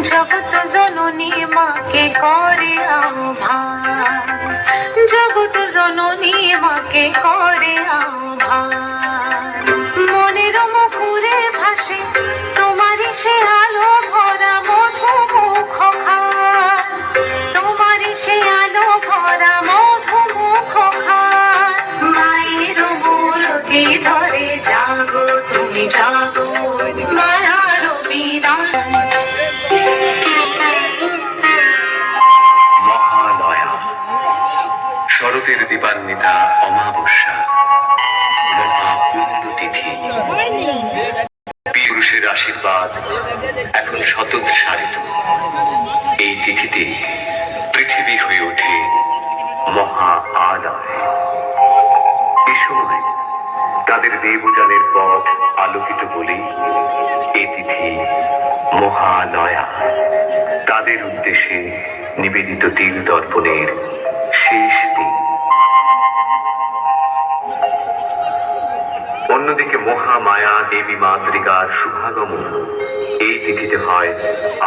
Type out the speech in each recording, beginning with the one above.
জগৎ জননী মাকে করে আহ্বান, জগৎ জননী মাকে করে আহ্বান। মনের মুখরে ভাসে তোমারই সে আলো ভরা মধু মুখ খান, তোমারই সে আলো ভরা মধু মুখ খান। মায়ের মূরতি ধরে জাগো তুমি জাগো, মায়ার বিদান। মহালয়া, শরতের দীপান্বিতা অমাবস্যা, মহাপুণ্যতিথি। পুরুষের আশীর্বাদ এখন শতক সারিত। এই তিথিতে পৃথিবী হয়ে ওঠে মহা আলয়। এ সময় তাদের দেবযানের পথ আলোকিত বলে এই তিথি মহালয়া। তাদের উদ্দেশ্যে নিবেদিত তিল দর্পণের শেষ দিন। অন্যদিকে মহামায়া দেবী মাতৃকার শুভাগমন এই তিথিতে হয়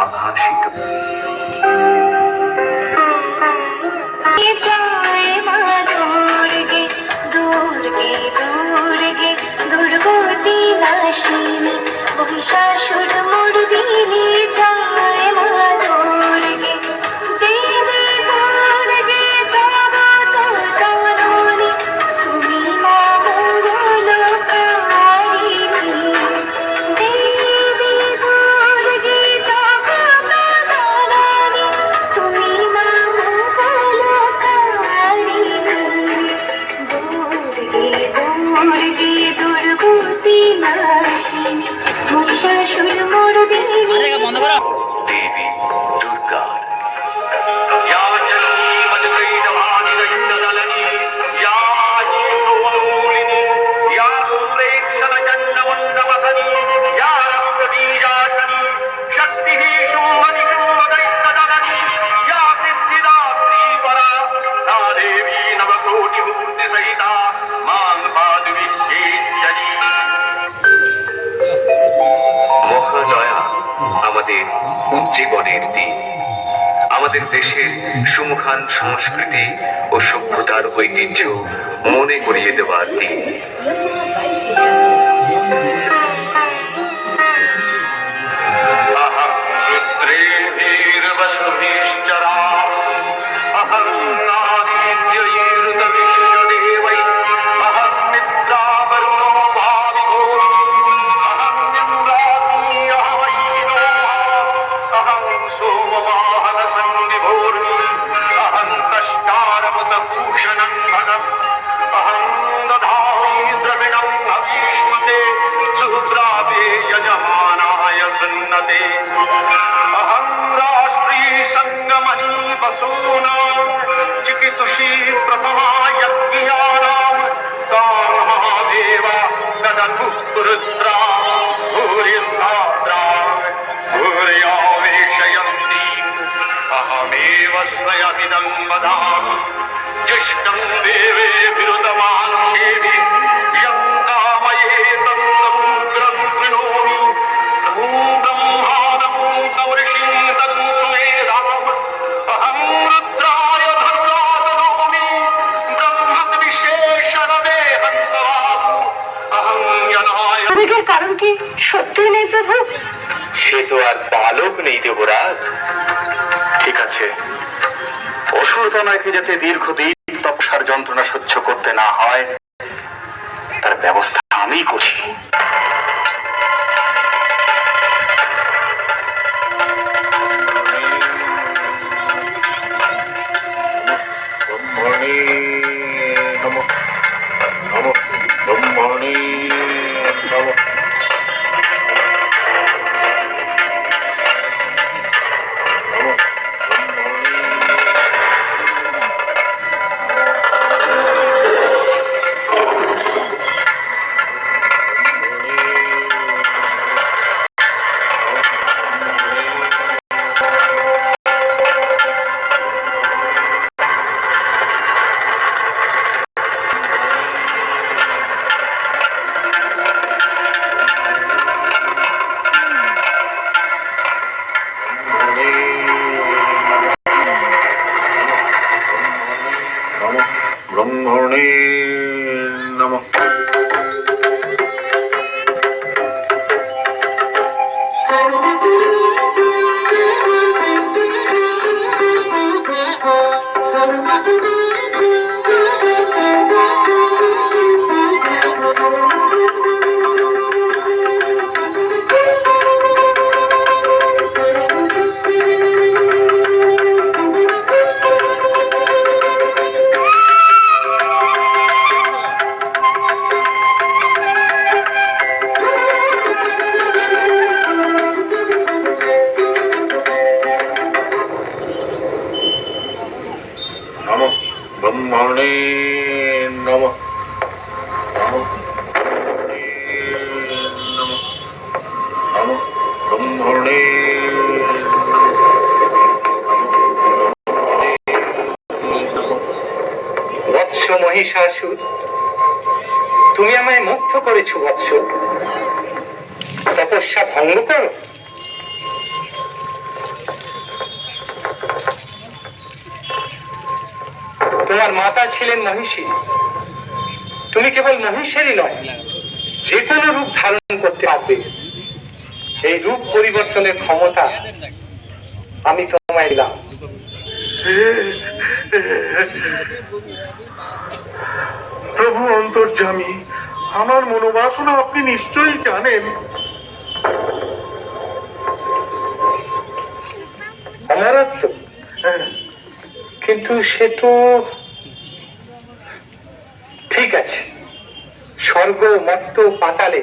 আভাসিত। মহিষাসুর মর্দিনী জয় মা দুর্গে, দেবী দুর্গে জগৎ জননী, তুমি মা মঙ্গলকারিণী। দেবী দুর্গে জগৎ জননী, তুমি মা মঙ্গলকারিণী। দুর্গে দুর্গে দুর্গতি নাশিনী, মহিষাসুর মর্দিনী। দেবী দুর্গা মহালয়া আমাদের উজ্জীবনের দিন, আমাদের দেশের সুমহান সংস্কৃতি ও সভ্যতার ঐতিহ্য মনে করিয়ে দেওয়ার দিন। কারণ কি সত্যি নেই প্রভু? সে তো আর বালক নেই দেবরাজ। ঠিক আছে, অসুরতনয়কে যাতে দীর্ঘদিন তপস্যার যন্ত্রণা সহ্য করতে না হয় তার ব্যবস্থা আমি করছি। নমঃ ব্রহ্মণে নমঃ। নমঃ নমঃ ব্রহ্মণে। বৎস মহিষাসুর, তুমি আমায় মুগ্ধ করেছ বৎস। তপস্যা ভঙ্গ করো। তোমার মাতা ছিলেন মহিষী। তুমি কেবল মহিষেরই নয়, যে কোনো রূপ ধারণ করতে পারবে। এই রূপ পরিবর্তনের ক্ষমতা আমি তোমায় দিলাম। প্রভু অন্তর্যামী, আমার মনোবাসনা আপনি নিশ্চয়ই জানেন। অমরত্ব, কিন্তু সে তো ঠিক আছে। স্বর্গ মর্ত পাতালে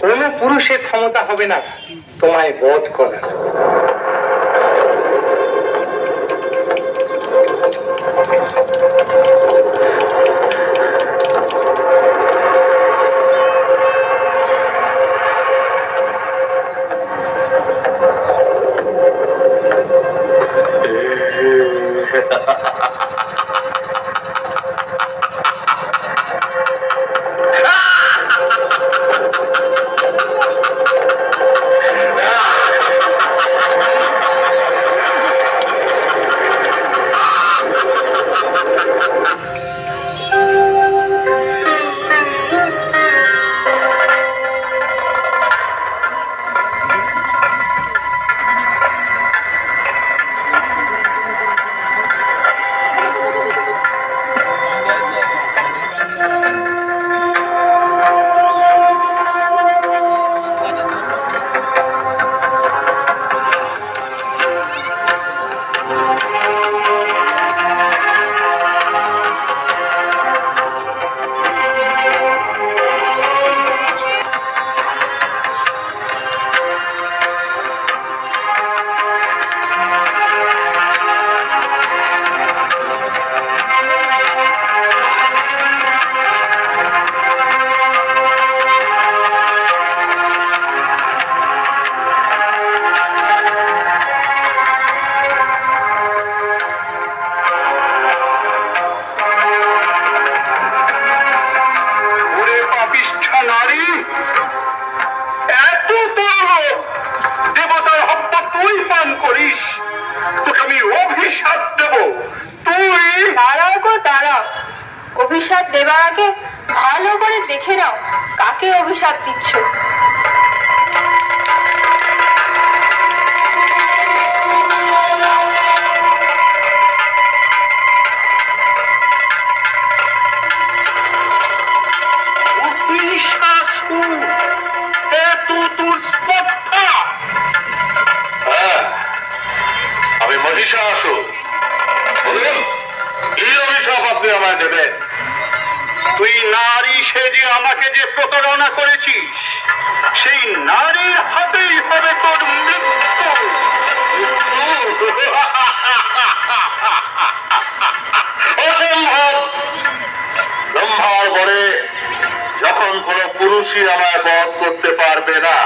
কোনো পুরুষের ক্ষমতা হবে না তোমায় বধ করার। অভিশাপ দেবার আগে ভালো করে দেখে নাও কাকে অভিশাপ দিচ্ছ। আমি মহিষাসুর। বলুন, কি অভিশাপ আপনি আমায় দেবেন? তুই নারী সেজে আমাকে যে প্রতারণা করেছিস, সেই নারীর হাতেই হবে তোর মৃত্যু। অসম্ভব! ব্রহ্মার পরে যখন কোন পুরুষই আমায় বধ করতে পারবে না,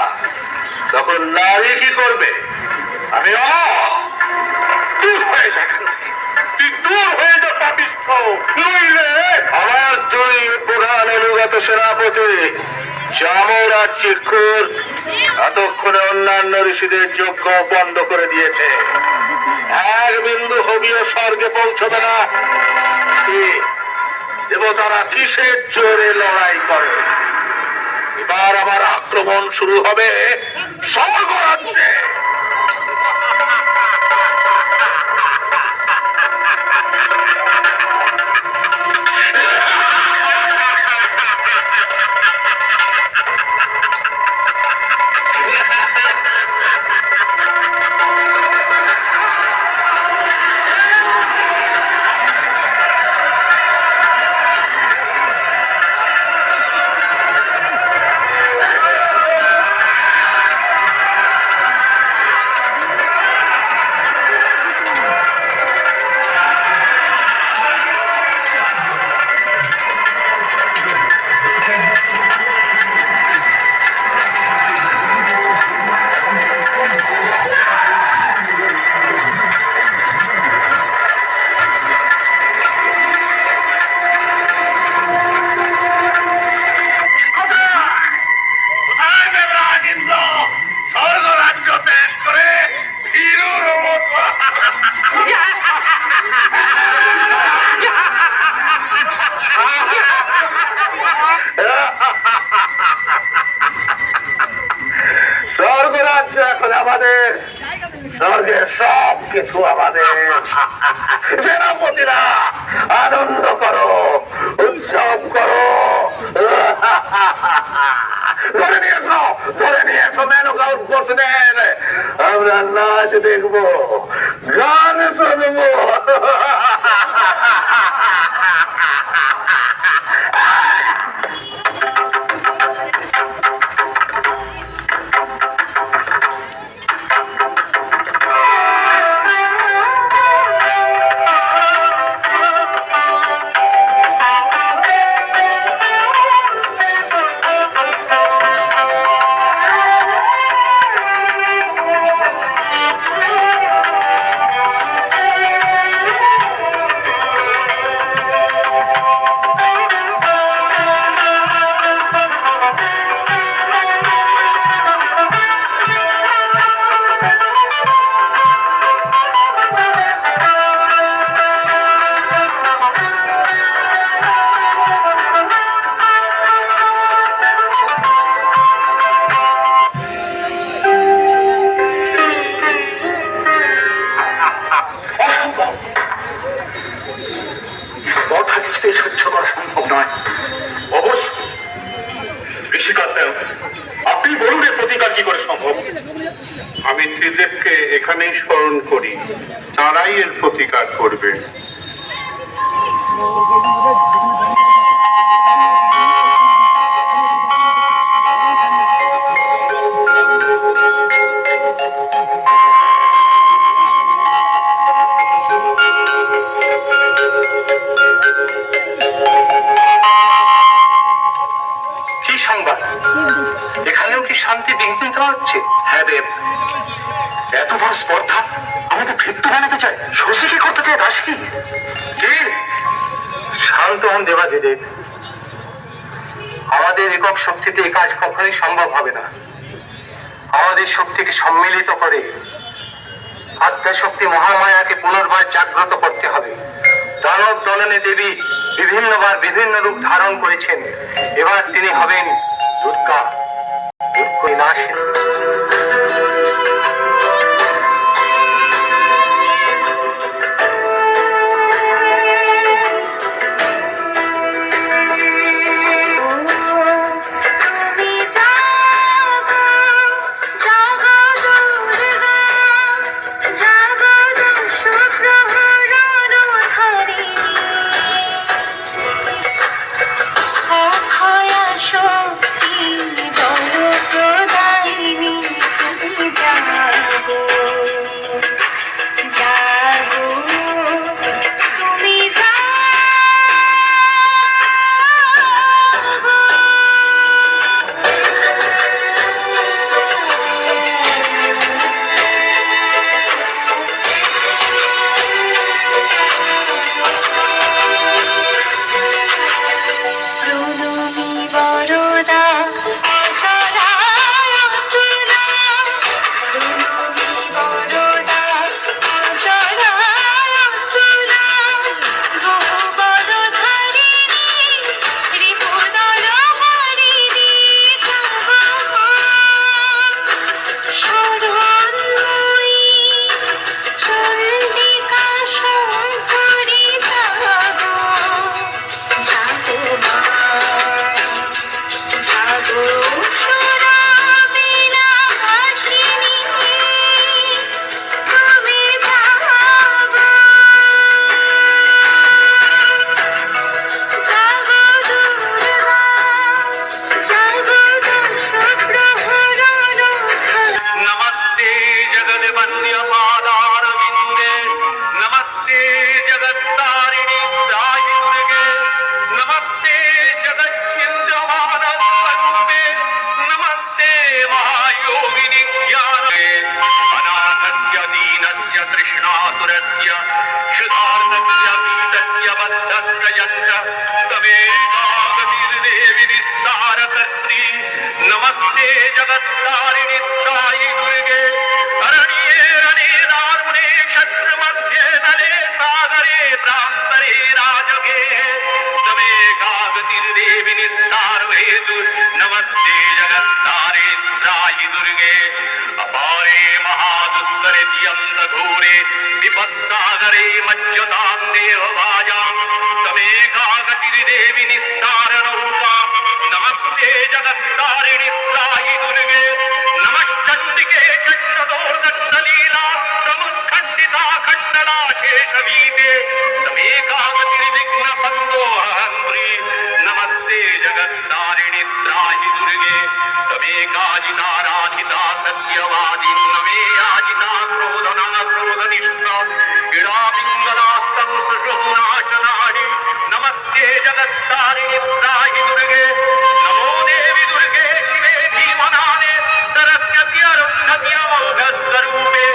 তখন নারী কি করবে? আমি দূর হয়ে যা, তুই দূর হয়ে যা পাপিষ্ঠ, নইলে আমার দুই প্রধান অনুগত সেনাপতি চামর আর চিক্ষুর এতক্ষণে অন্যান্য ঋষিদের যজ্ঞ বন্ধ করে দিয়েছে। এক বিন্দু হবিও স্বর্গে পৌঁছবে না। দেবতারা কিসের জোরে লড়াই করে? এবার আমার আক্রমণ শুরু হবে স্বর্গরাজ্যে। এখন আমাদের, স্বর্গের সব কিছু আমাদের। সেনাপতিরা আনন্দ করো, উৎসব করো। ধরে নিয়ে এসো মেনকা উৎপোষণের। আমরা নাচ দেখবো, গান শুনবো। কথা কিছুতেই সহ্য করা সম্ভব নয়। অবশ্য আপনি বলুন এর প্রতিকার কি করে সম্ভব? আমি ত্রিদেবকে এখানেই স্মরণ করি, তারাই এর প্রতিকার করবে। কি সংবাদ? এখানেও কি শান্তি বিঘ্নিত হচ্ছে? হ্যাঁ দেব, এত বড় স্পর্ধা আমাদের ভৃত্য বানাতে চায়। শশী কি করতে চায়? দাসী কি? শান্ত হন দেবাদিদেব, আমাদের একক শক্তিতে এই কাজ কখনোই সম্ভব হবে না। আমাদের শক্তিকে সম্মিলিত করে আত্মাশক্তি মহামায়াকে পুনর্বার জাগ্রত করতে হবে। দানব দলনে দেবী বিভিন্নবার বিভিন্ন রূপ ধারণ করেছেন, এবার তিনি হবেন দুর্গা, বিনাশিনী। नमस्ते जगत्तारिणी साई दुर्गे अरण्ये रणे दारुणे क्षत्र मध्ये नले सागरे प्रान्तरे राजगे तमे कागतिर्देवि निस्तार हेतु नमस्ते जगत्तारिणी साई दुर्गे अपा संवत्सरे घोरे विपत्सागरे मज्जतां देवभाजां तमेकागतिर्देवि निस्तारणरूपा नमस्ते जगत्तारिणि साई दुर्गे नमः चण्डिके चण्डदोर्दण्डलीला समुत्खण्डिता खण्डना शेषवीते तमेकागतिर्विघ्नसन्दोहन्त्री नमस्ते जगत्तारिणि त्राहि दुर्गे तमेकाजिताराधिता सत्यवादी नमे याजिता क्रोधना क्रोधनिष्ठा गिरा पिङ्गलास्तं सुषुम्नाशनानि नमस्ते जगत्तारिणि त्राहि दुर्गे नमो देवि दुर्गे शिवे भीमनाने सरस्वती अरुन्धत्यमौघस्वरूपे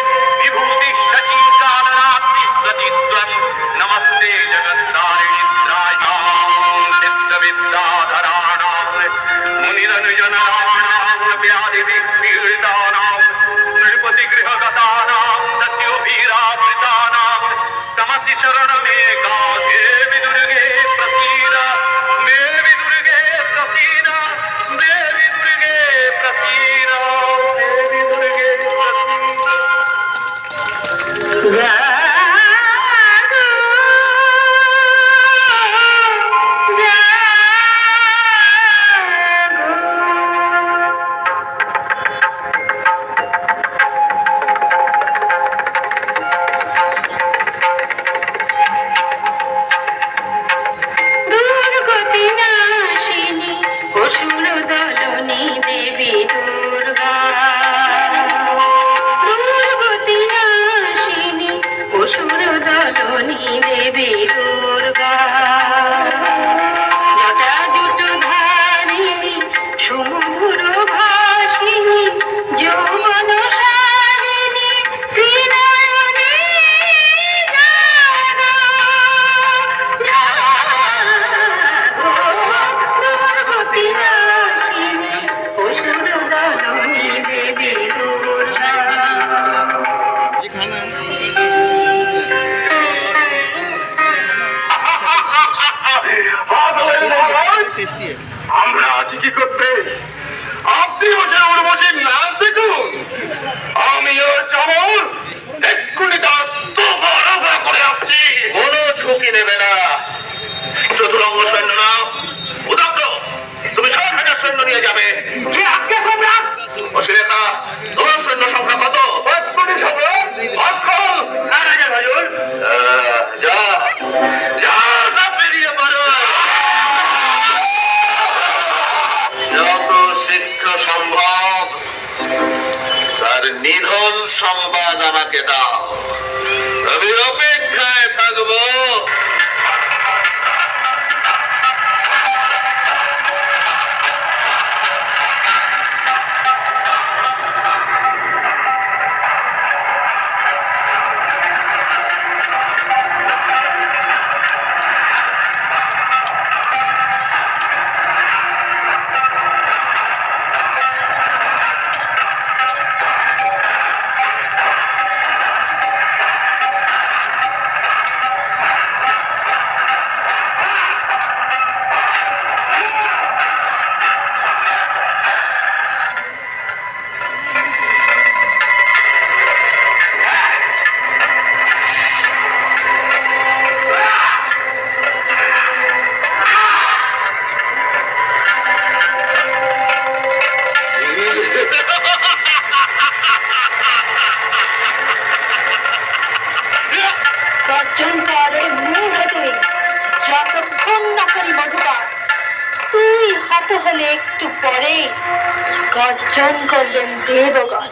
विभूतिः शचीकालरात्रिः सतीत्वं नमस्ते जगत्तारिणि त्राहि सिद्धविद्याधराणां मुनिरनुजनराणां व्याधिविपीडितानां नृपतिगृहगतानां दस्युभिरावृतानां तमसि शरणमेका देवि दुर्गे प्रसीद देवि दुर्गे प्रसीद देवि दुर्गे प्रसीद देवि दुर्गे प्रसीद দুর্গতিনাশিনী অসুর দলনী দেবী দুর্গা দুর্গতিনাশিনী অসুর দলনী দেবী দুর্গা জটাজুটধারিণী সুমধুর ভাসিনী যৌবনসারিণী ত্রিনয়নী দুর্গতিনাশিনী অসুর দলনী দেবী দুর্গা আমরা আছি কি করতে আপনি বসে উর্বশী নাচ দেখুন আমি ওর চামর এক্ষুনি তার তোফা রফা করে আসছি কোনো ঝুঁকি নেবে না চতুরঙ্গ সৈন্য না উদগ্র তুমি ৬০০০ সৈন্য নিয়ে যাবে যে আজকে সম্রাট অশ্লীলতা তোমার সৈন্য সংখ্যা কত ৫ কোটি সম্রাট অক্ষল না রাজা ভাজুর যা যা সব বেরিয়ে পড়ো যত শীঘ্র সম্ভব তার নিধন সংবাদ আমাকে দাও আমি অপেক্ষায় থাকবো গর্জন করে মুখ তুই যতক্ষণ না করি মধুকর তুই হত হলে একটু পরে গর্জন করলেন দেবগণ